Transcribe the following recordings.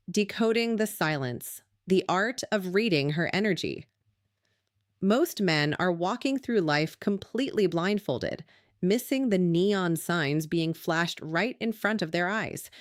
Decoding the silence, the art of reading her energy. Most men are walking through life completely blindfolded, missing the neon signs being flashed right in front of their eyes.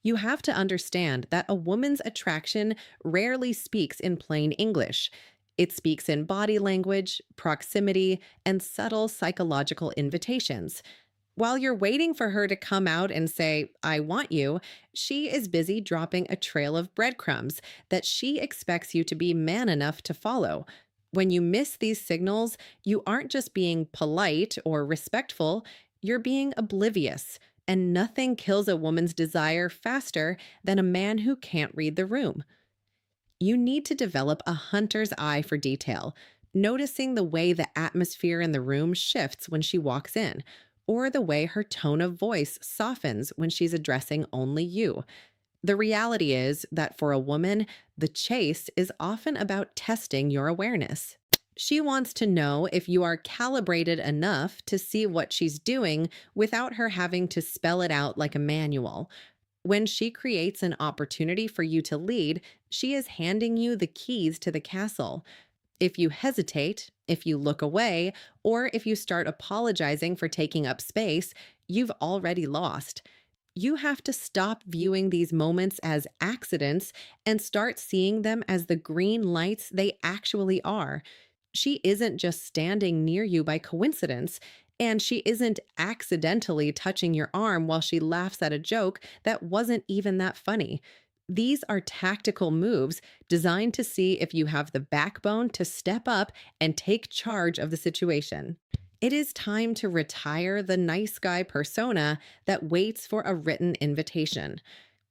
You have to understand that a woman's attraction rarely speaks in plain English. It speaks in body language, proximity, and subtle psychological invitations. While you're waiting for her to come out and say, I want you, she is busy dropping a trail of breadcrumbs that she expects you to be man enough to follow. When you miss these signals, you aren't just being polite or respectful, you're being oblivious. And nothing kills a woman's desire faster than a man who can't read the room. You need to develop a hunter's eye for detail, noticing the way the atmosphere in the room shifts when she walks in, or the way her tone of voice softens when she's addressing only you. The reality is that for a woman, the chase is often about testing your awareness. She wants to know if you are calibrated enough to see what she's doing without her having to spell it out like a manual. When she creates an opportunity for you to lead, she is handing you the keys to the castle. If you hesitate, if you look away, or if you start apologizing for taking up space, you've already lost. You have to stop viewing these moments as accidents and start seeing them as the green lights they actually are. She isn't just standing near you by coincidence, and she isn't accidentally touching your arm while she laughs at a joke that wasn't even that funny. These are tactical moves designed to see if you have the backbone to step up and take charge of the situation. It is time to retire the nice guy persona that waits for a written invitation.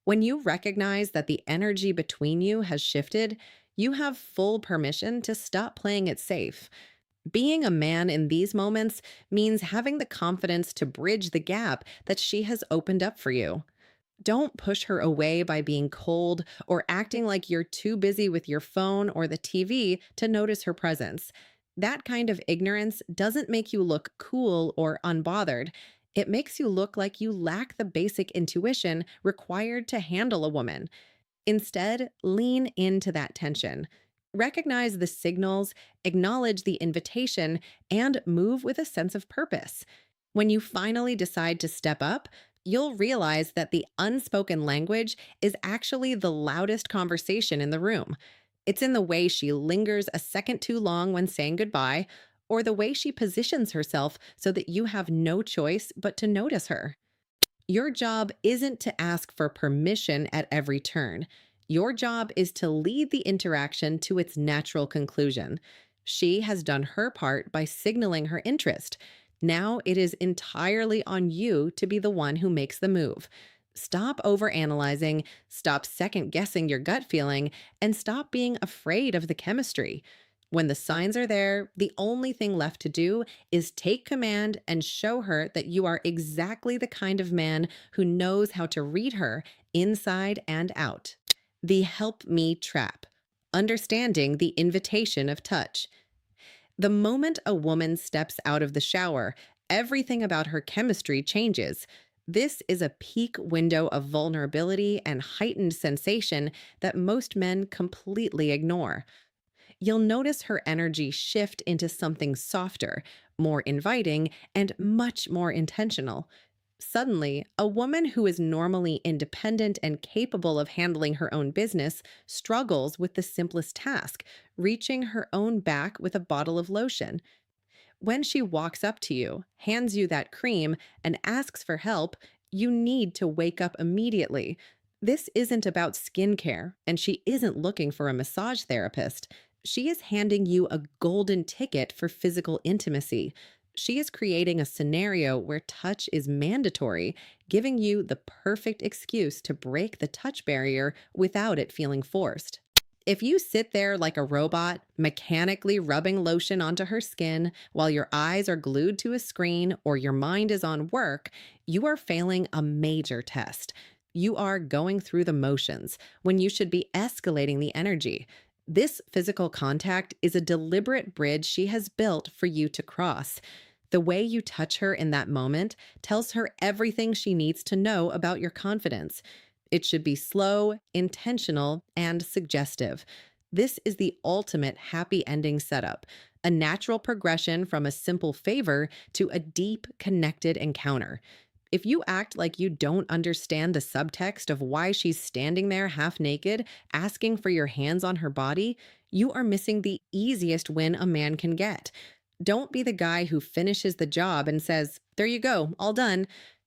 When you recognize that the energy between you has shifted, you have full permission to stop playing it safe. Being a man in these moments means having the confidence to bridge the gap that she has opened up for you. Don't push her away by being cold or acting like you're too busy with your phone or the TV to notice her presence. That kind of ignorance doesn't make you look cool or unbothered. It makes you look like you lack the basic intuition required to handle a woman. Instead, lean into that tension. Recognize the signals, acknowledge the invitation, and move with a sense of purpose. When you finally decide to step up, you'll realize that the unspoken language is actually the loudest conversation in the room. It's in the way she lingers a second too long when saying goodbye, or the way she positions herself so that you have no choice but to notice her. Your job isn't to ask for permission at every turn. Your job is to lead the interaction to its natural conclusion. She has done her part by signaling her interest. Now it is entirely on you to be the one who makes the move. Stop overanalyzing, stop second guessing your gut feeling, and stop being afraid of the chemistry. When the signs are there, the only thing left to do is take command and show her that you are exactly the kind of man who knows how to read her inside and out. The help me trap. Understanding the invitation of touch. The moment a woman steps out of the shower, everything about her chemistry changes. This is a peak window of vulnerability and heightened sensation that most men completely ignore. You'll notice her energy shift into something softer, more inviting, and much more intentional. Suddenly, a woman who is normally independent and capable of handling her own business struggles with the simplest task, reaching her own back with a bottle of lotion. When she walks up to you, hands you that cream, and asks for help, you need to wake up immediately. This isn't about skincare, and she isn't looking for a massage therapist. She is handing you a golden ticket for physical intimacy. She is creating a scenario where touch is mandatory, giving you the perfect excuse to break the touch barrier without it feeling forced. If you sit there like a robot, mechanically rubbing lotion onto her skin while your eyes are glued to a screen or your mind is on work, you are failing a major test. You are going through the motions when you should be escalating the energy. This physical contact is a deliberate bridge she has built for you to cross. The way you touch her in that moment tells her everything she needs to know about your confidence. It should be slow, intentional, and suggestive. This is the ultimate happy ending setup, a natural progression from a simple favor to a deep, connected encounter. If you act like you don't understand the subtext of why she's standing there half naked, asking for your hands on her body, you are missing the easiest win a man can get. Don't be the guy who finishes the job and says, "There you go, all done."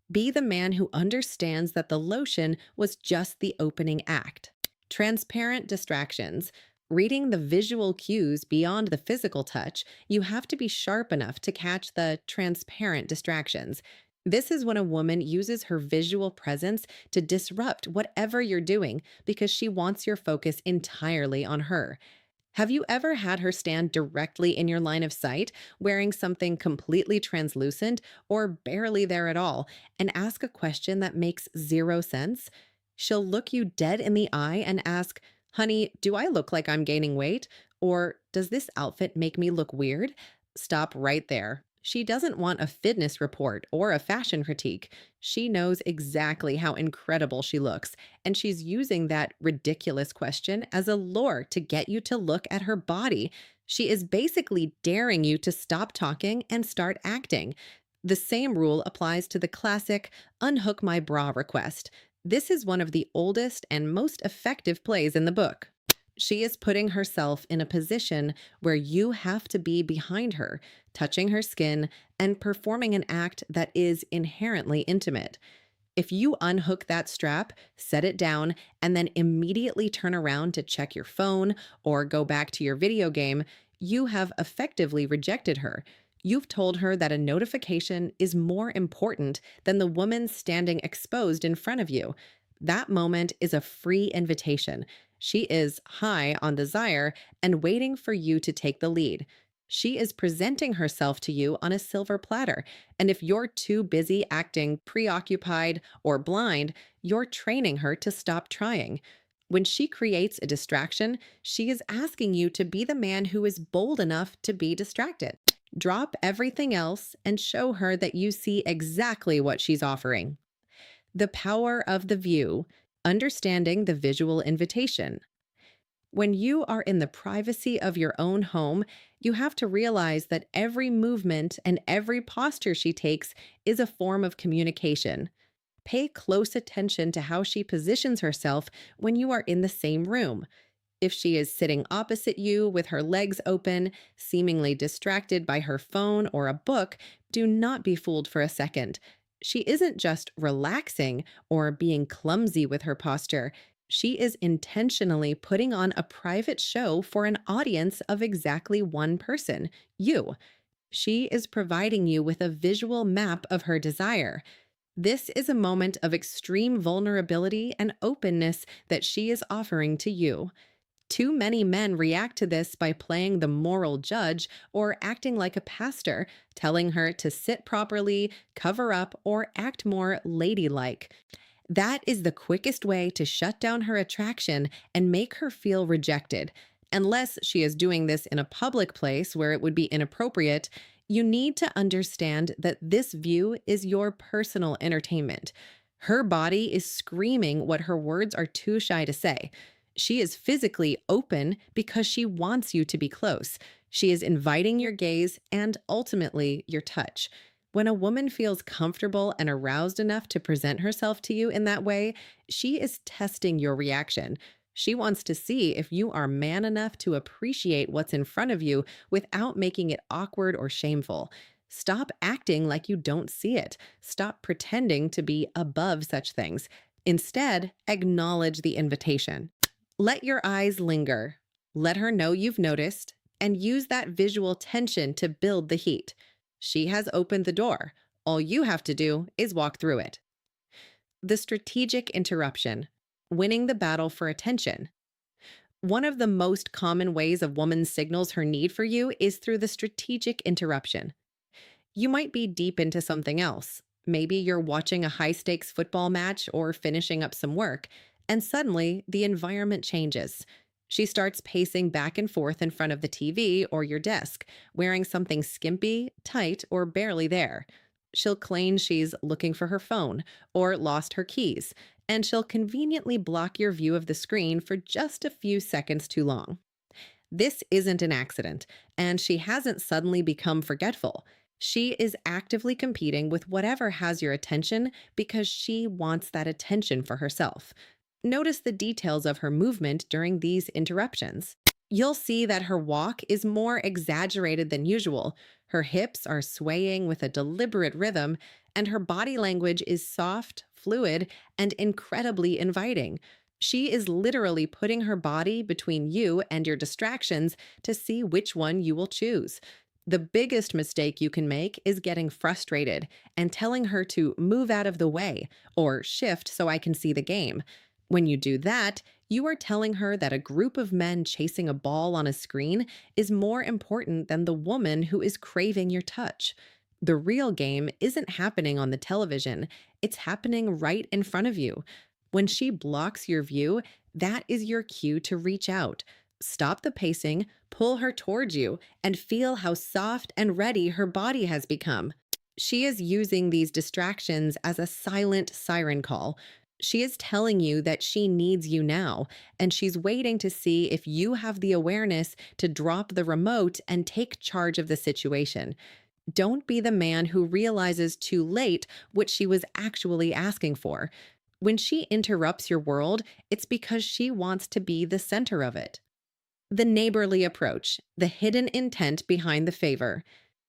Be the man who understands that the lotion was just the opening act. Transparent distractions. Reading the visual cues beyond the physical touch, you have to be sharp enough to catch the transparent distractions. This is when a woman uses her visual presence to disrupt whatever you're doing because she wants your focus entirely on her. Have you ever had her stand directly in your line of sight, wearing something completely translucent or barely there at all, and ask a question that makes zero sense? She'll look you dead in the eye and ask, "Honey, do I look like I'm gaining weight? Or does this outfit make me look weird?" Stop right there. She doesn't want a fitness report or a fashion critique. She knows exactly how incredible she looks, and she's using that ridiculous question as a lure to get you to look at her body. She is basically daring you to stop talking and start acting. The same rule applies to the classic unhook my bra request. This is one of the oldest and most effective plays in the book. She is putting herself in a position where you have to be behind her, touching her skin, and performing an act that is inherently intimate. If you unhook that strap, set it down, and then immediately turn around to check your phone or go back to your video game, you have effectively rejected her. You've told her that a notification is more important than the woman standing exposed in front of you. That moment is a free invitation. She is high on desire and waiting for you to take the lead. She is presenting herself to you on a silver platter. And if you're too busy acting preoccupied or blind, you're training her to stop trying. When she creates a distraction, she is asking you to be the man who is bold enough to be distracted. Drop everything else and show her that you see exactly what she's offering. The power of the view, understanding the visual invitation. When you are in the privacy of your own home, you have to realize that every movement and every posture she takes is a form of communication. Pay close attention to how she positions herself when you are in the same room. If she is sitting opposite you with her legs open, seemingly distracted by her phone or a book, do not be fooled for a second. She isn't just relaxing or being clumsy with her posture. She is intentionally putting on a private show for an audience of exactly one person, you. She is providing you with a visual map of her desire. This is a moment of extreme vulnerability and openness that she is offering to you. Too many men react to this by playing the moral judge or acting like a pastor, telling her to sit properly, cover up, or act more ladylike. That is the quickest way to shut down her attraction and make her feel rejected. Unless she is doing this in a public place where it would be inappropriate, you need to understand that this view is your personal entertainment. Her body is screaming what her words are too shy to say. She is physically open because she wants you to be close. She is inviting your gaze and ultimately your touch. When a woman feels comfortable and aroused enough to present herself to you in that way, she is testing your reaction. She wants to see if you are man enough to appreciate what's in front of you without making it awkward or shameful. Stop acting like you don't see it. Stop pretending to be above such things. Instead, acknowledge the invitation. Let your eyes linger. Let her know you've noticed, and use that visual tension to build the heat. She has opened the door. All you have to do is walk through it. The strategic interruption, winning the battle for attention. One of the most common ways a woman signals her need for you is through the strategic interruption. You might be deep into something else. Maybe you're watching a high stakes football match or finishing up some work, and suddenly the environment changes. She starts pacing back and forth in front of the TV or your desk, wearing something skimpy, tight, or barely there. She'll claim she's looking for her phone or lost her keys, and she'll conveniently block your view of the screen for just a few seconds too long. This isn't an accident, and she hasn't suddenly become forgetful. She is actively competing with whatever has your attention because she wants that attention for herself. Notice the details of her movement during these interruptions. You'll see that her walk is more exaggerated than usual. Her hips are swaying with a deliberate rhythm, and her body language is soft, fluid, and incredibly inviting. She is literally putting her body between you and your distractions to see which one you will choose. The biggest mistake you can make is getting frustrated and telling her to move out of the way or shift so I can see the game. When you do that, you are telling her that a group of men chasing a ball on a screen is more important than the woman who is craving your touch. The real game isn't happening on the television, it's happening right in front of you. When she blocks your view, that is your cue to reach out. Stop the pacing, pull her towards you, and feel how soft and ready her body has become. She is using these distractions as a silent siren call. She is telling you that she needs you now, and she's waiting to see if you have the awareness to drop the remote and take charge of the situation. Don't be the man who realizes too late what she was actually asking for. When she interrupts your world, it's because she wants to be the center of it. The neighborly approach, the hidden intent behind the favor.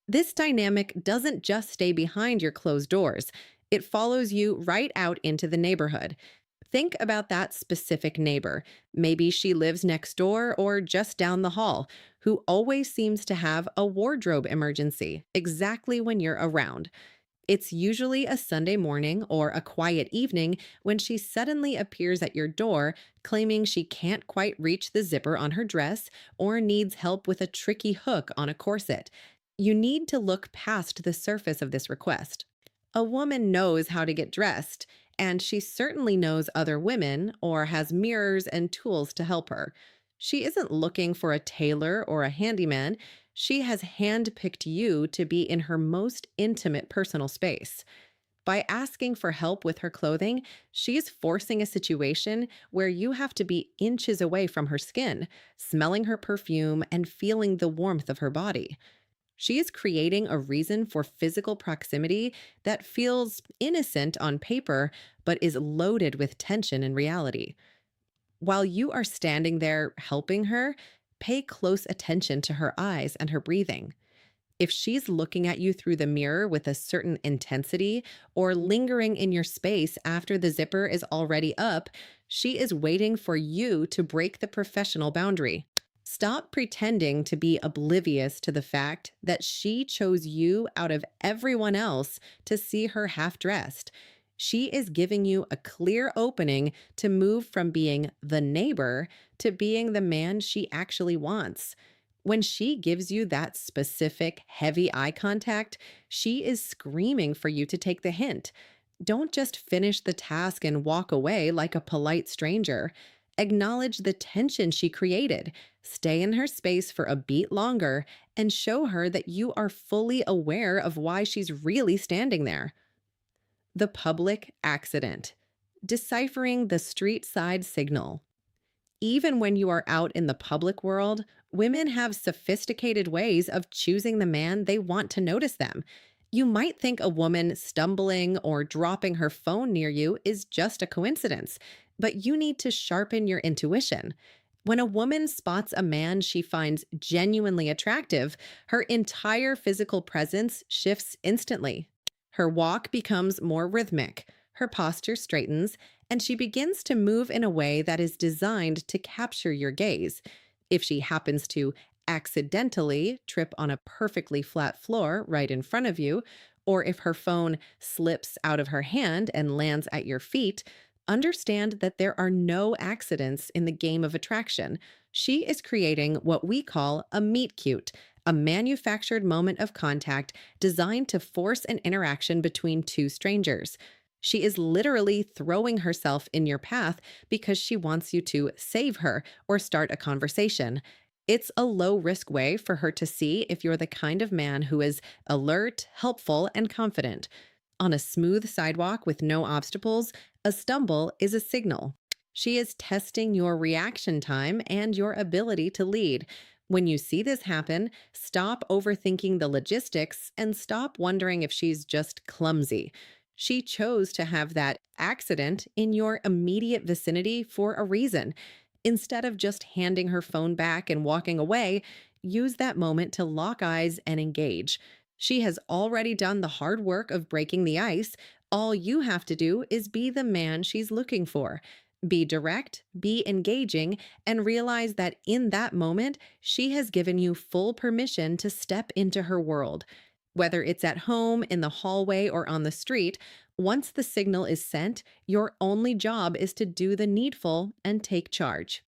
This dynamic doesn't just stay behind your closed doors, it follows you right out into the neighborhood. Think about that specific neighbor. Maybe she lives next door or just down the hall, who always seems to have a wardrobe emergency exactly when you're around. It's usually a Sunday morning or a quiet evening when she suddenly appears at your door claiming she can't quite reach the zipper on her dress or needs help with a tricky hook on a corset. You need to look past the surface of this request. A woman knows how to get dressed, and she certainly knows other women or has mirrors and tools to help her. She isn't looking for a tailor or a handyman. She has handpicked you to be in her most intimate personal space. By asking for help with her clothing, she is forcing a situation where you have to be inches away from her skin, smelling her perfume and feeling the warmth of her body. She is creating a reason for physical proximity that feels innocent on paper, but is loaded with tension in reality. While you are standing there helping her, pay close attention to her eyes and her breathing. If she's looking at you through the mirror with a certain intensity or lingering in your space after the zipper is already up, she is waiting for you to break the professional boundary. Stop pretending to be oblivious to the fact that she chose you out of everyone else to see her half dressed. She is giving you a clear opening to move from being the neighbor to being the man she actually wants. When she gives you that specific, heavy eye contact, she is screaming for you to take the hint. Don't just finish the task and walk away like a polite stranger. Acknowledge the tension she created, stay in her space for a beat longer, and show her that you are fully aware of why she's really standing there. The public accident. Deciphering the street side signal. Even when you are out in the public world, women have sophisticated ways of choosing the man they want to notice them. You might think a woman stumbling or dropping her phone near you is just a coincidence, but you need to sharpen your intuition. When a woman spots a man she finds genuinely attractive, her entire physical presence shifts instantly. Her walk becomes more rhythmic, her posture straightens, and she begins to move in a way that is designed to capture your gaze. If she happens to accidentally trip on a perfectly flat floor right in front of you, or if her phone slips out of her hand and lands at your feet, understand that there are no accidents in the game of attraction. She is creating what we call a meet cute, a manufactured moment of contact designed to force an interaction between two strangers. She is literally throwing herself in your path because she wants you to save her or start a conversation. It's a low risk way for her to see if you're the kind of man who is alert, helpful, and confident. On a smooth sidewalk with no obstacles, a stumble is a signal. She is testing your reaction time and your ability to lead. When you see this happen, stop overthinking the logistics and stop wondering if she's just clumsy. She chose to have that accident in your immediate vicinity for a reason. Instead of just handing her phone back and walking away, use that moment to lock eyes and engage. She has already done the hard work of breaking the ice. All you have to do is be the man she's looking for. Be direct, be engaging, and realize that in that moment, she has given you full permission to step into her world. Whether it's at home, in the hallway, or on the street, once the signal is sent, your only job is to do the needful and take charge.